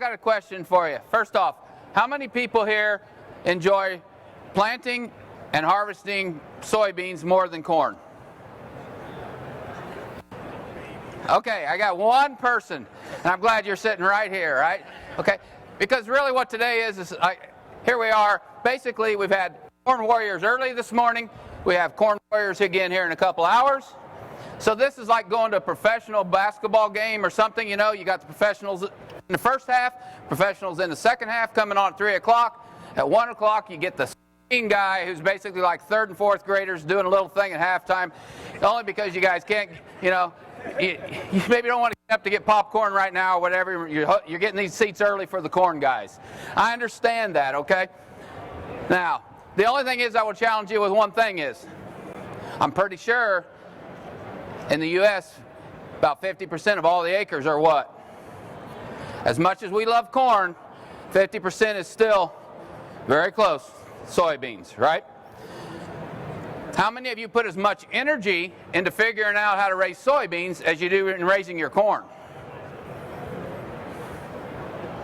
got a question for you. First off, how many people here enjoy planting and harvesting soybeans more than corn? Okay, I got one person, and I'm glad you're sitting right here, right? Okay, because really what today is here we are. Basically, we've had corn warriors early this morning. We have corn warriors again here in a couple hours. So this is like going to a professional basketball game or something. You know, you got the professionals in the first half, professionals in the second half coming on at 3 o'clock. At 1 o'clock, you get the guy who's basically like third and fourth graders doing a little thing at halftime, only because you guys can't, you know, you maybe don't want to get up to get popcorn right now or whatever. You're getting these seats early for the corn guys. I understand that, okay? Now, the only thing is I will challenge you with one thing is, I'm pretty sure in the U.S., about 50% of all the acres are what? As much as we love corn, 50% is still very close. Soybeans, right? How many of you put as much energy into figuring out how to raise soybeans as you do in raising your corn?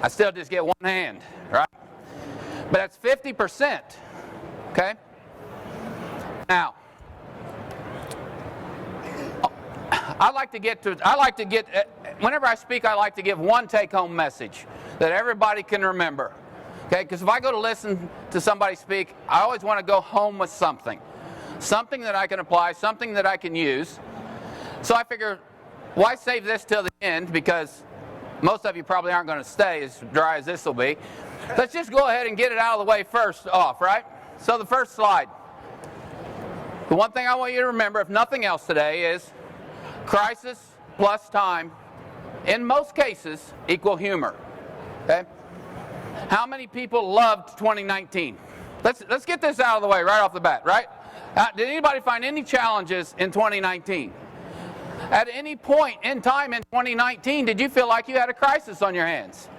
I still just get one hand, right? But that's 50%, okay? Now, whenever I speak, I like to give one take-home message that everybody can remember. Okay, because if I go to listen to somebody speak, I always want to go home with something. Something that I can apply, something that I can use. So I figure, why save this till the end? Because most of you probably aren't going to stay as dry as this will be. Let's just go ahead and get it out of the way first off, right? So the first slide. The one thing I want you to remember, if nothing else today, is crisis plus time, in most cases, equal humor. Okay? How many people loved 2019? Let's get this out of the way right off the bat, right? Did anybody find any challenges in 2019? At any point in time in 2019, did you feel like you had a crisis on your hands?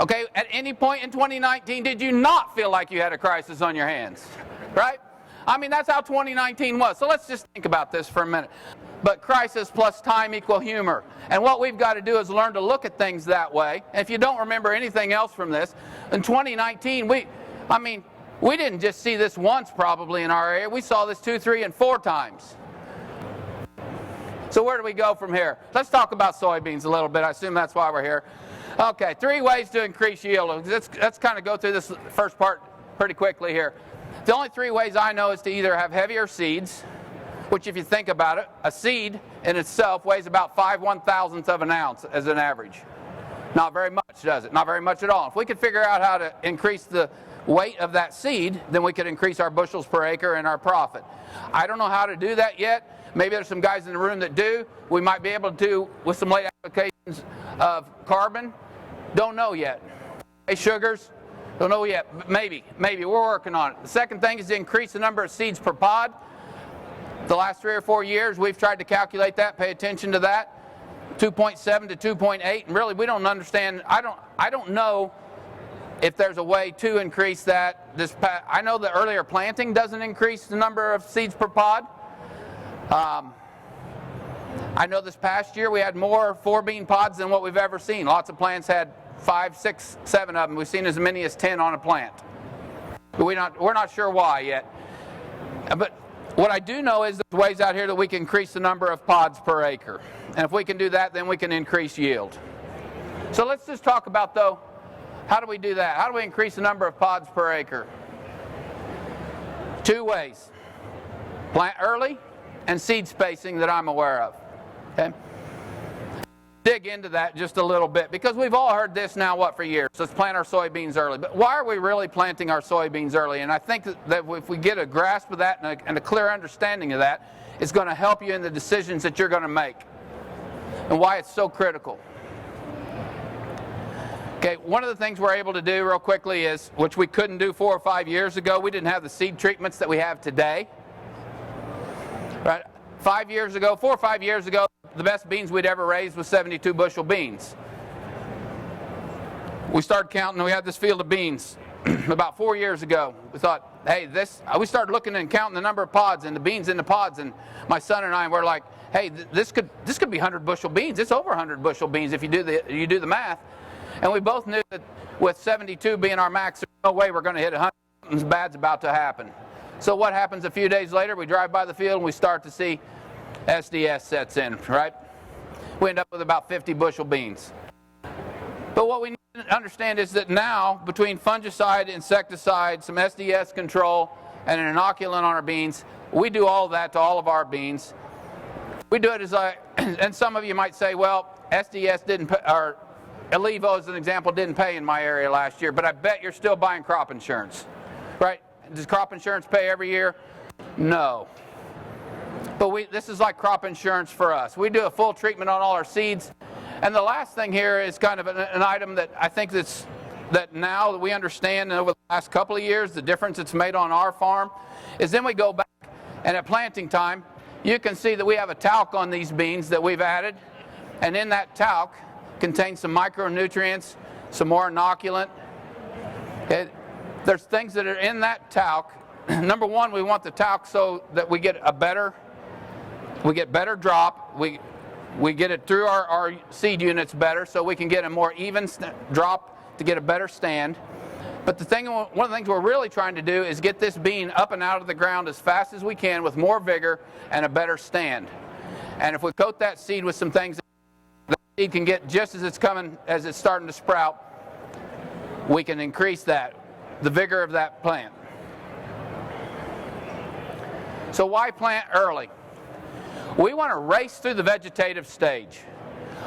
Okay, at any point in 2019, did you not feel like you had a crisis on your hands? Right? I mean, that's how 2019 was. So let's just think about this for a minute. But crisis plus time equal humor. And what we've got to do is learn to look at things that way. And if you don't remember anything else from this, in 2019, we didn't just see this once probably in our area. We saw this 2, 3, and 4 times. So where do we go from here? Let's talk about soybeans a little bit. I assume that's why we're here. Okay, 3 ways to increase yield. Let's kind of go through this first part pretty quickly here. The only 3 ways I know is to either have heavier seeds, which if you think about it, a seed in itself weighs about 5/1000th of an ounce as an average. Not very much, does it? Not very much at all. If we could figure out how to increase the weight of that seed, then we could increase our bushels per acre and our profit. I don't know how to do that yet. Maybe there's some guys in the room that do. We might be able to do with some late applications of carbon. Don't know yet. Hey, sugars? Don't know yet. Maybe. We're working on it. The second thing is to increase the number of seeds per pod. The last 3 or 4 years, we've tried to calculate that, pay attention to that, 2.7 to 2.8, and really we don't understand, I don't know if there's a way to increase that. I know the earlier planting doesn't increase the number of seeds per pod. I know this past year we had more 4-bean pods than what we've ever seen. Lots of plants had 5, 6, 7 of them. We've seen as many as 10 on a plant. But we're not sure why yet. But what I do know is there's ways out here that we can increase the number of pods per acre. And if we can do that, then we can increase yield. So let's just talk about, though, how do we do that? How do we increase the number of pods per acre? 2 ways. Plant early and seed spacing that I'm aware of. Okay? Dig into that just a little bit, because we've all heard this now, for years? Let's plant our soybeans early. But why are we really planting our soybeans early? And I think that if we get a grasp of that and a clear understanding of that, it's going to help you in the decisions that you're going to make and why it's so critical. Okay, one of the things we're able to do real quickly is, which we couldn't do 4 or 5 years ago, we didn't have the seed treatments that we have today. Right? 4 or 5 years ago, the best beans we'd ever raised was 72 bushel beans. We started counting, we had this field of beans about 4 years ago. We thought, hey, we started looking and counting the number of pods and the beans in the pods, and my son and I were like, hey, this could be 100 bushel beans. It's over 100 bushel beans if you do the math. And we both knew that with 72 being our max, there's no way we're going to hit 100. Something bad's about to happen. So what happens a few days later? We drive by the field and we start to see SDS sets in, right? We end up with about 50 bushel beans. But what we need to understand is that now, between fungicide, insecticide, some SDS control, and an inoculant on our beans, we do all of that to all of our beans. We do it and some of you might say, well, SDS didn't pay, or Alivo as an example didn't pay in my area last year, but I bet you're still buying crop insurance, right? Does crop insurance pay every year? No. But this is like crop insurance for us. We do a full treatment on all our seeds. And the last thing here is kind of an item that I think that now that we understand over the last couple of years, the difference it's made on our farm, is then we go back and at planting time, you can see that we have a talc on these beans that we've added. And in that talc contains some micronutrients, some more inoculant. There's things that are in that talc. Number one, we want the talc so that we get better drop. We get it through our seed units better so we can get a more even drop to get a better stand. But one of the things we're really trying to do is get this bean up and out of the ground as fast as we can with more vigor and a better stand. And if we coat that seed with some things that the seed can get just as it's starting to sprout, we can increase the vigor of that plant. So why plant early? We want to race through the vegetative stage.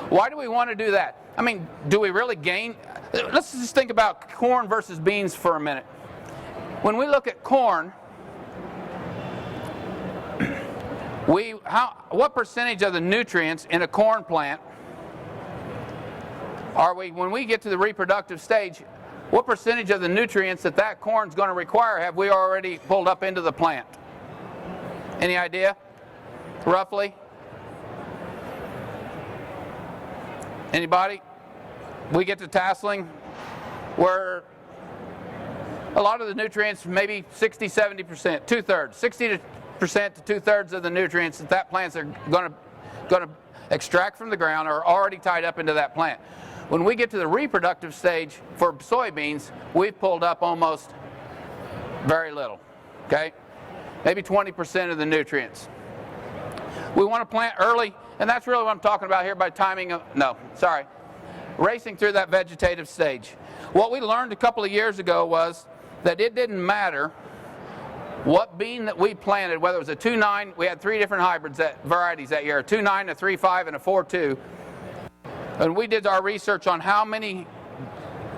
Why do we want to do that? I mean, do we really gain? Let's just think about corn versus beans for a minute. When we look at corn, what percentage of the nutrients in a corn plant when we get to the reproductive stage, what percentage of the nutrients that corn's going to require have we already pulled up into the plant? Any idea? Roughly? Anybody? We get to tasseling where a lot of the nutrients, maybe 60-70%, two-thirds, 60% to two-thirds of the nutrients that plants are going to extract from the ground are already tied up into that plant. When we get to the reproductive stage for soybeans, we've pulled up almost very little, okay? Maybe 20% of the nutrients. We want to plant early, and that's really what I'm talking about here by racing through that vegetative stage. What we learned a couple of years ago was that it didn't matter what bean that we planted, whether it was a 2.9, we had 3 different varieties that year, a 2.9, a 3.5, and a 4.2. And we did our research on how many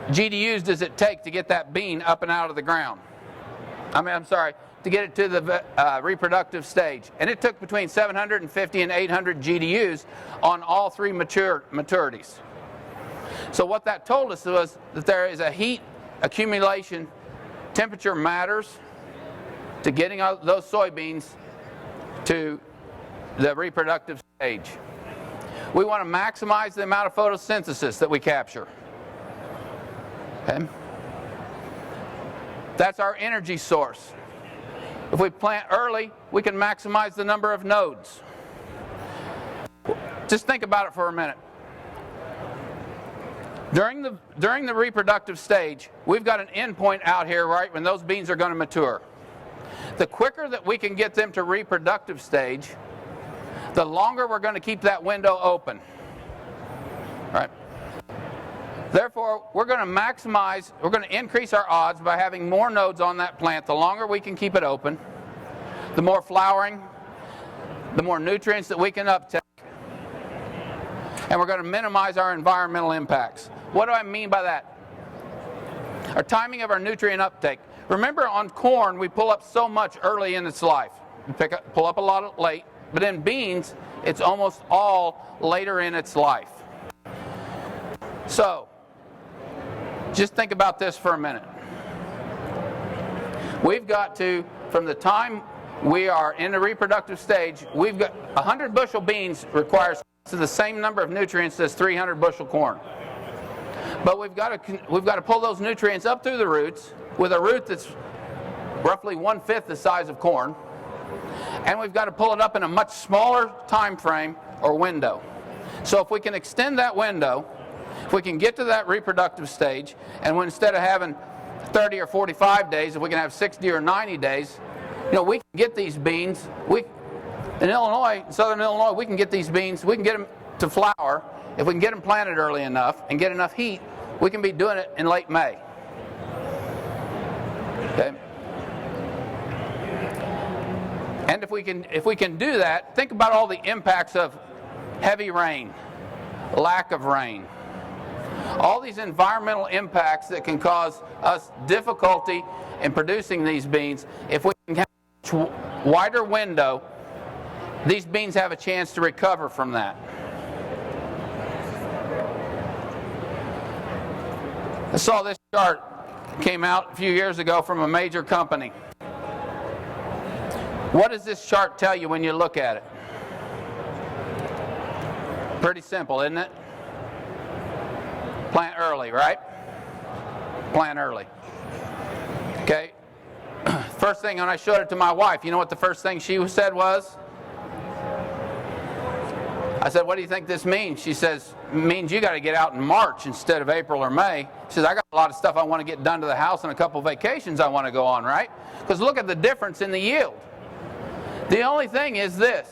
GDUs does it take to get that bean up and out of the ground. To get it to the reproductive stage. And it took between 750 and 800 GDUs on all 3 maturities. So what that told us was that there is a heat accumulation. Temperature matters to getting those soybeans to the reproductive stage. We want to maximize the amount of photosynthesis that we capture. Okay? That's our energy source. If we plant early, we can maximize the number of nodes. Just think about it for a minute. During the reproductive stage, we've got an end point out here, right, when those beans are going to mature. The quicker that we can get them to reproductive stage, the longer we're going to keep that window open. Right? Therefore, we're going to increase our odds by having more nodes on that plant. The longer we can keep it open, the more flowering, the more nutrients that we can uptake, and we're going to minimize our environmental impacts. What do I mean by that? Our timing of our nutrient uptake. Remember, on corn, we pull up so much early in its life. We pull up a lot late, but in beans, it's almost all later in its life. So, just think about this for a minute. We've got to, from the time we are in the reproductive stage, we've got 100 bushel beans requires the same number of nutrients as 300 bushel corn. But we've got to pull those nutrients up through the roots with a root that's roughly 1/5 the size of corn. and we've got to pull it up in a much smaller time frame or window. So if we can extend that window, if we can get to that reproductive stage, and when instead of having 30 or 45 days, if we can have 60 or 90 days, we can get these beans. In Illinois, southern Illinois, we can get these beans, we can get them to flower. If we can get them planted early enough and get enough heat, we can be doing it in late May. Okay. And if we can do that, think about all the impacts of heavy rain, lack of rain, all these environmental impacts that can cause us difficulty in producing these beans. If we can have a wider window, these beans have a chance to recover from that. I saw this chart, came out a few years ago from a major company. What does this chart tell you when you look at it? Pretty simple, isn't it? Plant early, right? Plant early. Okay. First thing when I showed it to my wife, you know what the first thing she said was? I said, what do you think this means? She says, it means you got to get out in March instead of April or May. She says, I got a lot of stuff I want to get done to the house and a couple vacations I want to go on, right? Because look at the difference in the yield. The only thing is this.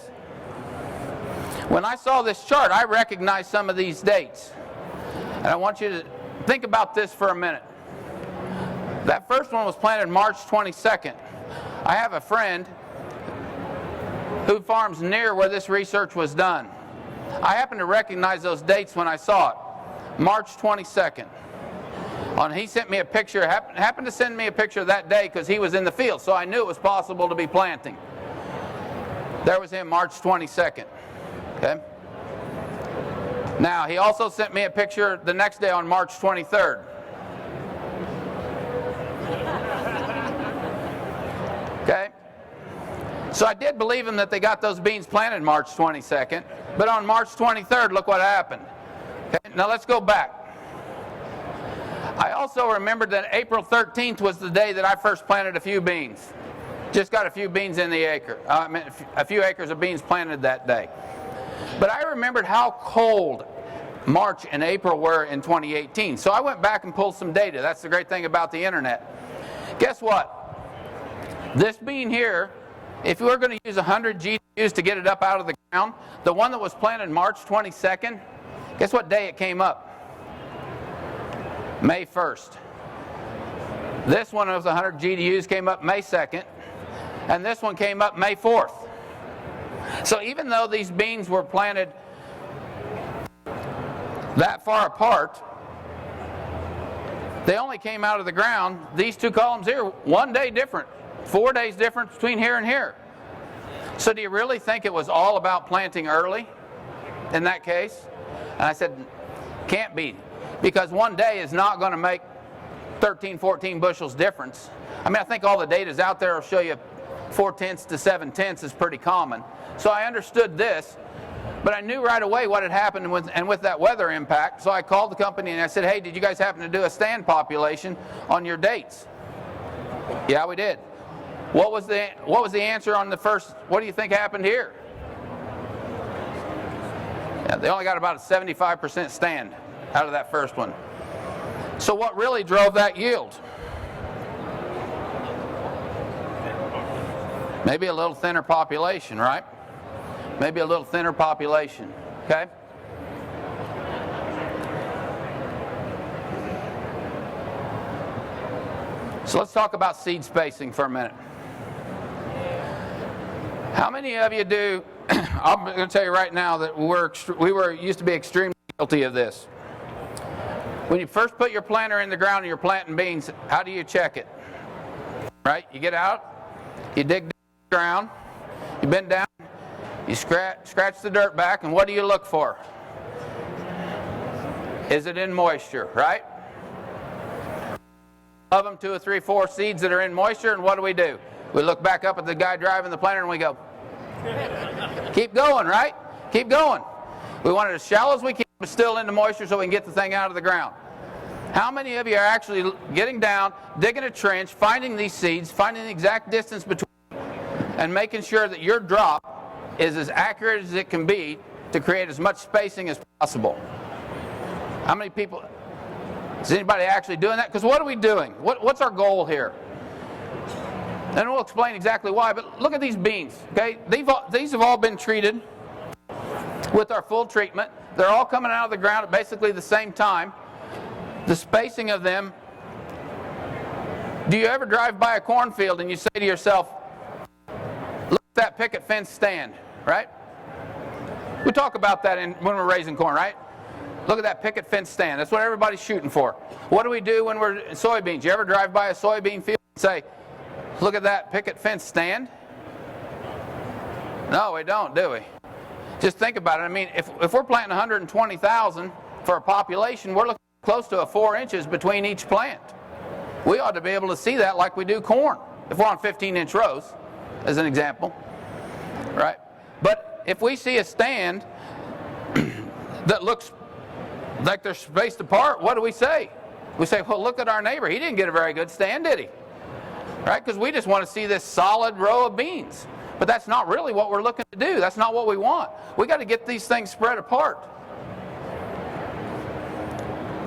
When I saw this chart, I recognized some of these dates. And I want you to think about this for a minute. That first one was planted March 22nd. I have a friend who farms near where this research was done. I happened to recognize those dates when I saw it. March 22nd. He sent me a picture, happened to send me a picture that day because he was in the field, so I knew it was possible to be planting. There was him, March 22nd. Okay. Now, he also sent me a picture the next day on March 23rd. Okay. So I did believe him that they got those beans planted March 22nd, but on March 23rd, look what happened. Okay. Now let's go back. I also remembered that April 13th was the day that I first planted a few beans. Just got a few beans in the acre. A few acres of beans planted that day. But I remembered how cold March and April were in 2018. So I went back and pulled some data. That's the great thing about the internet. Guess what? This bean here, if we were going to use 100 GDUs to get it up out of the ground, the one that was planted March 22nd, guess what day it came up? May 1st. This one of the 100 GDUs came up May 2nd, and this one came up May 4th. So even though these beans were planted that far apart, they only came out of the ground, these two columns here, 1 day different, 4 days difference between here and here. So do you really think it was all about planting early in that case? And I said, can't be, because 1 day is not going to make 13, 14 bushels difference. I mean, I think all the data's out there will show you 4/10 to 7/10 is pretty common. So I understood this, but I knew right away what had happened with that weather impact. So I called the company and I said, hey, did you guys happen to do a stand population on your dates? Yeah, we did. What was the answer on the first? What do you think happened here? Yeah, they only got about a 75% stand out of that first one. So what really drove that yield? Maybe a little thinner population, right? Maybe a little thinner population, okay? So let's talk about seed spacing for a minute. How many of you do, I'm going to tell you right now that we used to be extremely guilty of this. When you first put your planter in the ground and you're planting beans, how do you check it? Right? You get out, you dig down the ground, you bend down, you scratch the dirt back, and what do you look for? Is it in moisture, right? Of them, 2 or 3, 4 seeds that are in moisture, and what do? We look back up at the guy driving the planter and we go, keep going, right? Keep going. We want it as shallow as we can, but still into moisture so we can get the thing out of the ground. How many of you are actually getting down, digging a trench, finding these seeds, finding the exact distance between, and making sure that your drop is as accurate as it can be to create as much spacing as possible. How many people, is anybody actually doing that? Because what are we doing? What's our goal here? And we'll explain exactly why, but look at these beans, okay? These have all been treated with our full treatment. They're all coming out of the ground at basically the same time. The spacing of them, do you ever drive by a cornfield and you say to yourself, look at that picket fence stand, right? We talk about that when we're raising corn, right? Look at that picket fence stand. That's what everybody's shooting for. What do we do when we're in soybeans? You ever drive by a soybean field and say, look at that picket fence stand? No, we don't, do we? Just think about it. I mean, if we're planting 120,000 for a population, we're looking close to 4 inches between each plant. We ought to be able to see that like we do corn, if we're on 15-inch rows, as an example, right? But if we see a stand that looks like they're spaced apart, what do we say? We say, well, look at our neighbor. He didn't get a very good stand, did he? Right? Because we just want to see this solid row of beans. But that's not really what we're looking to do. That's not what we want. We got to get these things spread apart.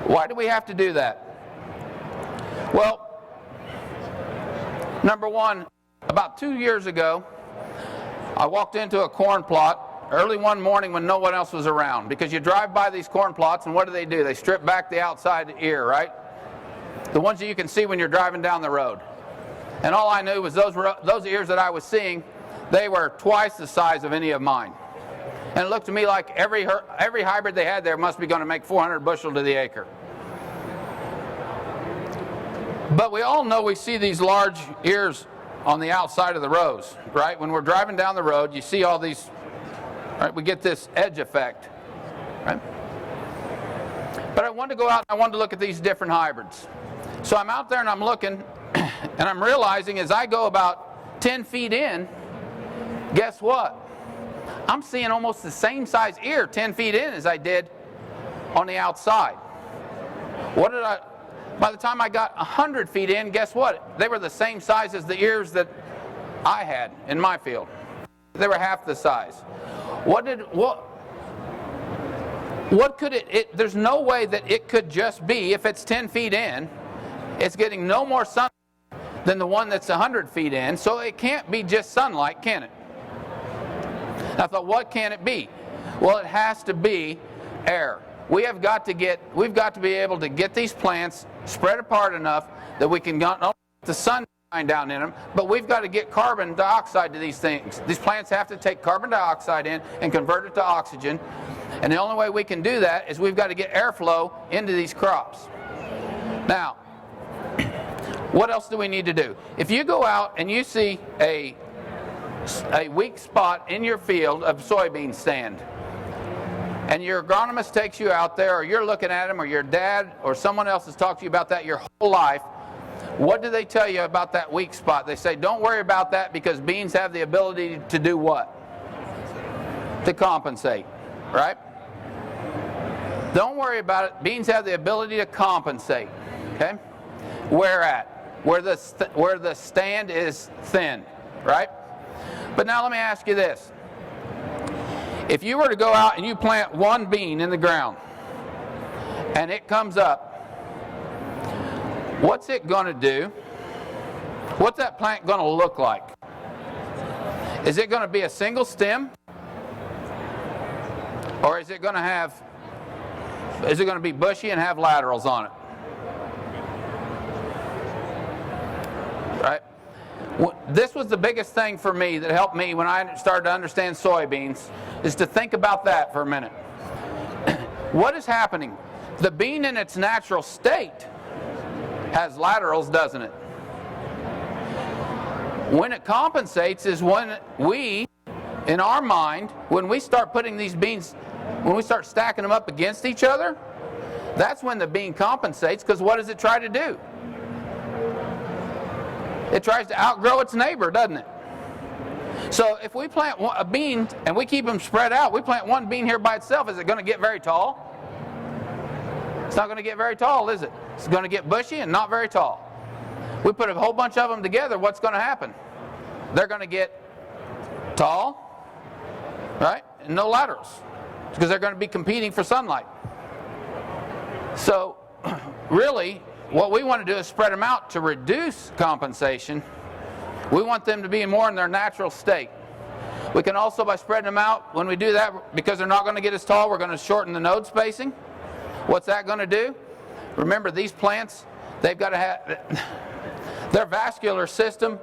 Why do we have to do that? Well, number one, about 2 years ago, I walked into a corn plot early one morning when no one else was around, because you drive by these corn plots and what do? They strip back the outside ear, right? The ones that you can see when you're driving down the road. And all I knew was those ears that I was seeing, they were twice the size of any of mine. And it looked to me like every hybrid they had there must be going to make 400 bushel to the acre. But we all know we see these large ears on the outside of the rows, right? When we're driving down the road, you see all these, right? We get this edge effect, right? But I wanted to go out and I wanted to look at these different hybrids. So I'm out there and I'm looking, and I'm realizing as I go about 10 feet in, guess what? I'm seeing almost the same size ear 10 feet in as I did on the outside. By the time I got 100 feet in, guess what? They were the same size as the ears that I had in my field. They were half the size. What could it, there's no way that it could just be, if it's 10 feet in, it's getting no more sun than the one that's 100 feet in, so it can't be just sunlight, can it? I thought, what can it be? Well, it has to be air. We've got to be able to get these plants spread apart enough that we can not only get the sun shine down in them, but we've got to get carbon dioxide to these things. These plants have to take carbon dioxide in and convert it to oxygen. And the only way we can do that is we've got to get airflow into these crops. Now, what else do we need to do? If you go out and you see a weak spot in your field of soybean stand, and your agronomist takes you out there, or you're looking at them, or your dad or someone else has talked to you about that your whole life, what do they tell you about that weak spot? They say, don't worry about that because beans have the ability to do what? To compensate, right? Don't worry about it. Beans have the ability to compensate, okay? Where at? Where the stand is thin, right? But now let me ask you this. If you were to go out and you plant one bean in the ground and it comes up, what's it going to do? What's that plant going to look like? Is it going to be a single stem? Or is it going to be bushy and have laterals on it? Right? This was the biggest thing for me that helped me when I started to understand soybeans, is to think about that for a minute. What is happening? The bean in its natural state has laterals, doesn't it? When it compensates is when we, in our mind, when we start putting these beans, when we start stacking them up against each other, that's when the bean compensates, because what does it try to do? It tries to outgrow its neighbor, doesn't it? So if we plant a bean and we keep them spread out, we plant one bean here by itself, is it going to get very tall? It's not going to get very tall, is it? It's going to get bushy and not very tall. We put a whole bunch of them together, what's going to happen? They're going to get tall, right? And no laterals, because they're going to be competing for sunlight. So really, what we want to do is spread them out to reduce compensation. We want them to be more in their natural state. We can also, by spreading them out, when we do that, because they're not going to get as tall, we're going to shorten the node spacing. What's that going to do? Remember, these plants, they've got to have their vascular system,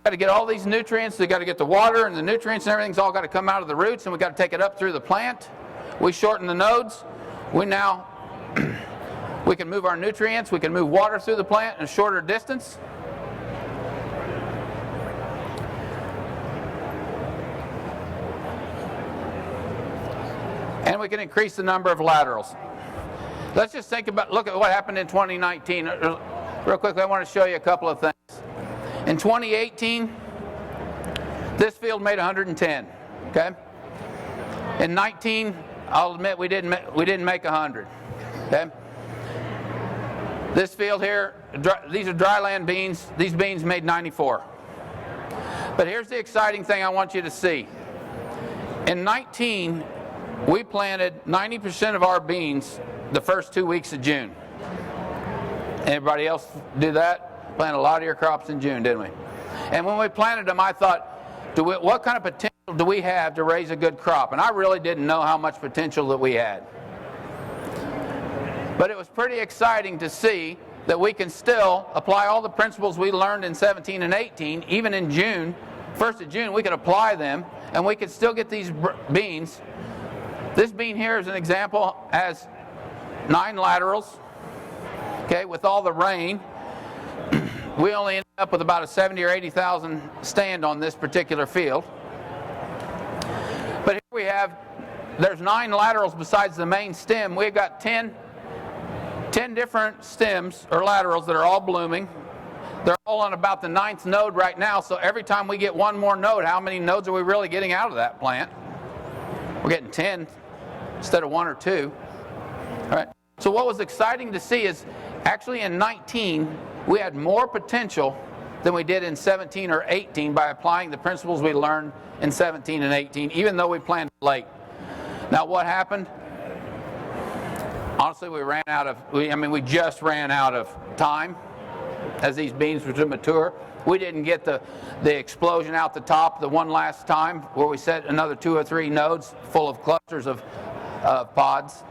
got to get all these nutrients, they've got to get the water and the nutrients and everything's all got to come out of the roots, and we've got to take it up through the plant. We shorten the nodes. We now we can move our nutrients, we can move water through the plant in a shorter distance. And we can increase the number of laterals. Let's just look at what happened in 2019. Real quickly, I want to show you a couple of things. In 2018, this field made 110. Okay. In 19, I'll admit we didn't make 100. Okay. This field here, these are dryland beans. These beans made 94. But here's the exciting thing I want you to see. In 19, we planted 90% of our beans the first 2 weeks of June. Everybody else do that? Planted a lot of your crops in June, didn't we? And when we planted them, I thought, what kind of potential do we have to raise a good crop? And I really didn't know how much potential that we had. But it was pretty exciting to see that we can still apply all the principles we learned in 17 and 18, even in June. 1st of June, we could apply them, and we could still get these beans. This bean here is an example, has 9 laterals. Okay, with all the rain, we only ended up with about a 70 or 80,000 stand on this particular field. But here we have, there's 9 laterals besides the main stem. We've got 10 different stems or laterals that are all blooming. They're all on about the 9th node right now, so every time we get one more node, how many nodes are we really getting out of that plant? We're getting 10 instead of 1 or 2. All right. So what was exciting to see is actually in 19, we had more potential than we did in 17 or 18 by applying the principles we learned in 17 and 18, even though we planted late. Now what happened? Honestly, we just ran out of time as these beans were to mature. We didn't get the explosion out the top the one last time where we set another 2 or 3 nodes full of clusters of pods.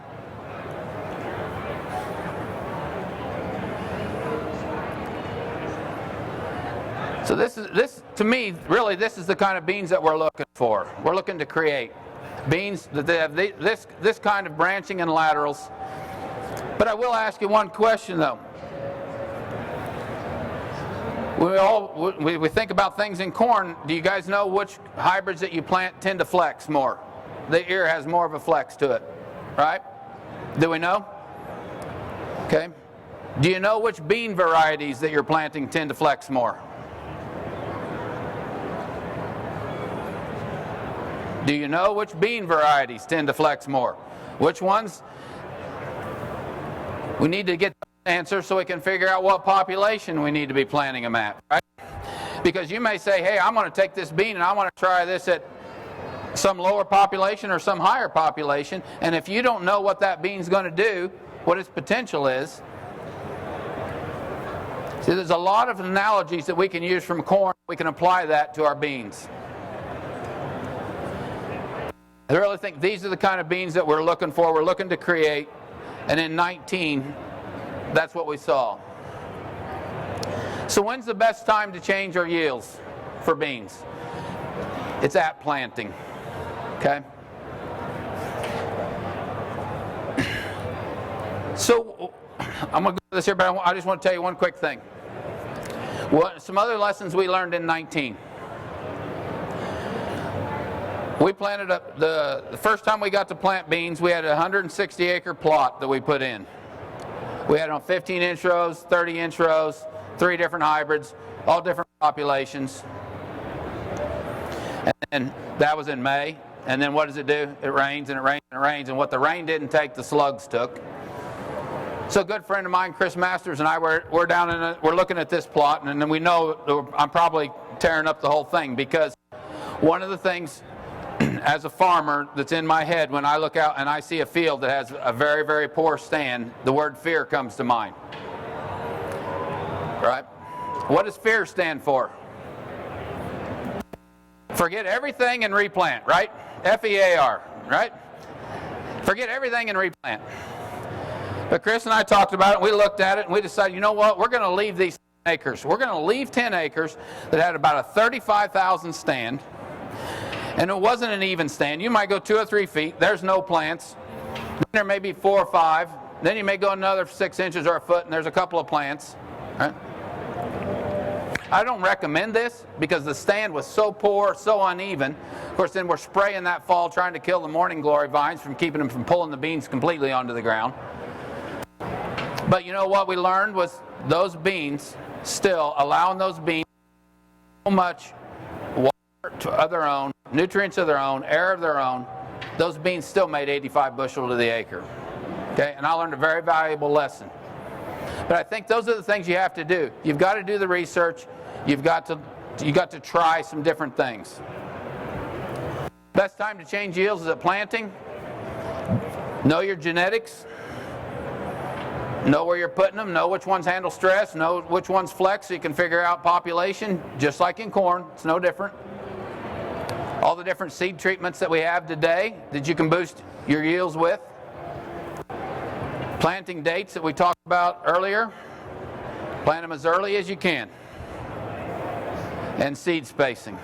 So this to me, really, this is the kind of beans that we're looking for. We're looking to create beans that they have this kind of branching and laterals. But I will ask you one question though. We think about things in corn. Do you guys know which hybrids that you plant tend to flex more? The ear has more of a flex to it, right? Do we know? Okay. Do you know which bean varieties that you're planting tend to flex more? Do you know which bean varieties tend to flex more? Which ones? We need to get the answer so we can figure out what population we need to be planting them at, right? Because you may say, hey, I'm going to take this bean and I want to try this at some lower population or some higher population, and if you don't know what that bean's going to do, what its potential is, see, there's a lot of analogies that we can use from corn. We can apply that to our beans. I really think these are the kind of beans that we're looking for. We're looking to create, and in 19, that's what we saw. So when's the best time to change our yields for beans? It's at planting. Okay? So I'm going to go to this here, but I just want to tell you one quick thing. Some other lessons we learned in 19. We planted the first time we got to plant beans, we had a 160 acre plot that we put in. We had on 15-inch rows, 30-inch rows, 3 different hybrids, all different populations. And that was in May. And then what does it do? It rains and it rains and it rains. And what the rain didn't take, the slugs took. So a good friend of mine, Chris Masters, and I we're down in we're looking at this plot, and then we know I'm probably tearing up the whole thing, because One of the things as a farmer that's in my head when I look out and I see a field that has a very, very poor stand, the word fear comes to mind. Right? What does fear stand for? Forget everything and replant, right? F-E-A-R, right? Forget everything and replant. But Chris and I talked about it, we looked at it, and we decided, you know what, we're going to leave these 10 acres. We're going to leave 10 acres that had about a 35,000 stand, and it wasn't an even stand. You might go 2 or 3 feet, there's no plants. There may be 4 or 5. Then you may go another 6 inches or a foot, and there's a couple of plants. Right? I don't recommend this because the stand was so poor, so uneven. Of course, then we're spraying that fall trying to kill the morning glory vines from keeping them from pulling the beans completely onto the ground. But you know what we learned was those beans, still allowing those beans so much water of their own, nutrients of their own, air of their own, those beans still made 85 bushel to the acre. Okay, and I learned a very valuable lesson. But I think those are the things you have to do. You've got to do the research. You've got to try some different things. Best time to change yields is at planting. Know your genetics. Know where you're putting them. Know which ones handle stress. Know which ones flex so you can figure out population, just like in corn. It's no different. All the different seed treatments that we have today that you can boost your yields with. Planting dates that we talked about earlier. Plant them as early as you can. And seed spacing.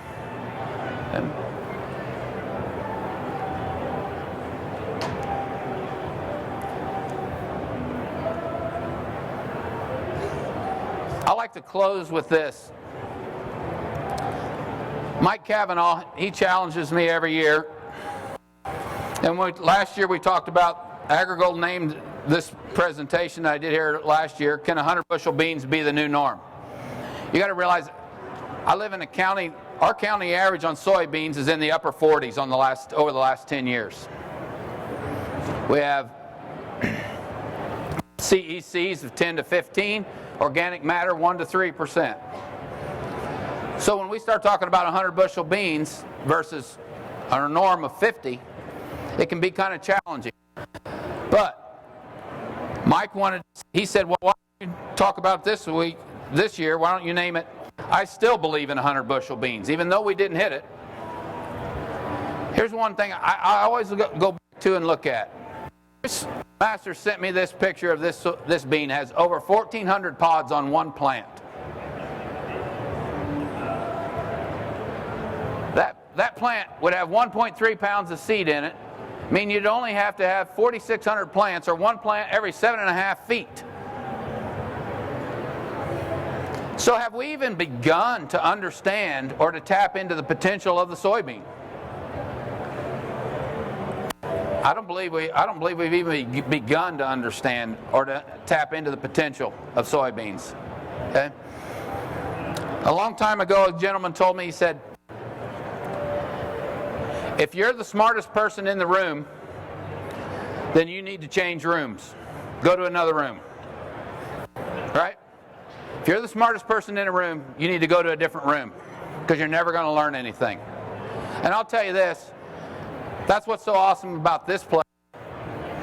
I like to close with this. Mike Cavanaugh, he challenges me every year. And last year we talked about, AgriGold named this presentation that I did here last year, can 100 bushel beans be the new norm? You got to realize, I live in a county, our county average on soybeans is in the upper 40s over the last 10 years. We have CECs of 10 to 15, organic matter 1 to 3%. So when we start talking about 100 bushel beans versus a norm of 50, it can be kind of challenging. But Mike he said, well, why don't you talk about this year, why don't you name it? I still believe in 100 bushel beans, even though we didn't hit it. Here's one thing I always go back to and look at. This master sent me this picture of this bean. It has over 1,400 pods on one plant. That plant would have 1.3 pounds of seed in it. I mean, you'd only have to have 4,600 plants, or one plant every 7.5 feet. So have we even begun to understand or to tap into the potential of the soybean? I don't believe we've even begun to understand or to tap into the potential of soybeans. Okay? A long time ago, a gentleman told me, he said, if you're the smartest person in the room, then you need to change rooms. Go to another room. Right? If you're the smartest person in a room, you need to go to a different room because you're never going to learn anything. And I'll tell you this, that's what's so awesome about this place.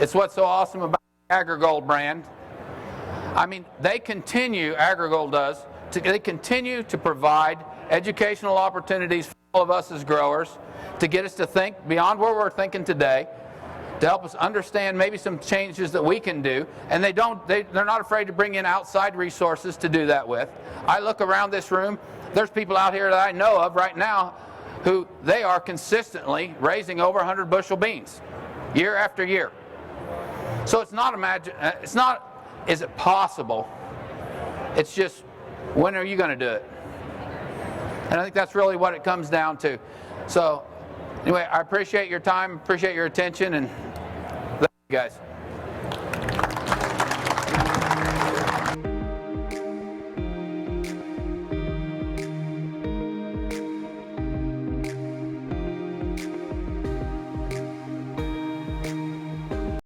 It's what's so awesome about the AgriGold brand. I mean, AgriGold does, they continue to provide educational opportunities for all of us as growers to get us to think beyond where we're thinking today, to help us understand maybe some changes that we can do, and they're not afraid to bring in outside resources to do that with. I look around this room, there's people out here that I know of right now who they are consistently raising over 100 bushel beans year after year. So it's not is it possible, it's just when are you going to do it? And I think that's really what it comes down to. So anyway, I appreciate your time, appreciate your attention, and thank you guys.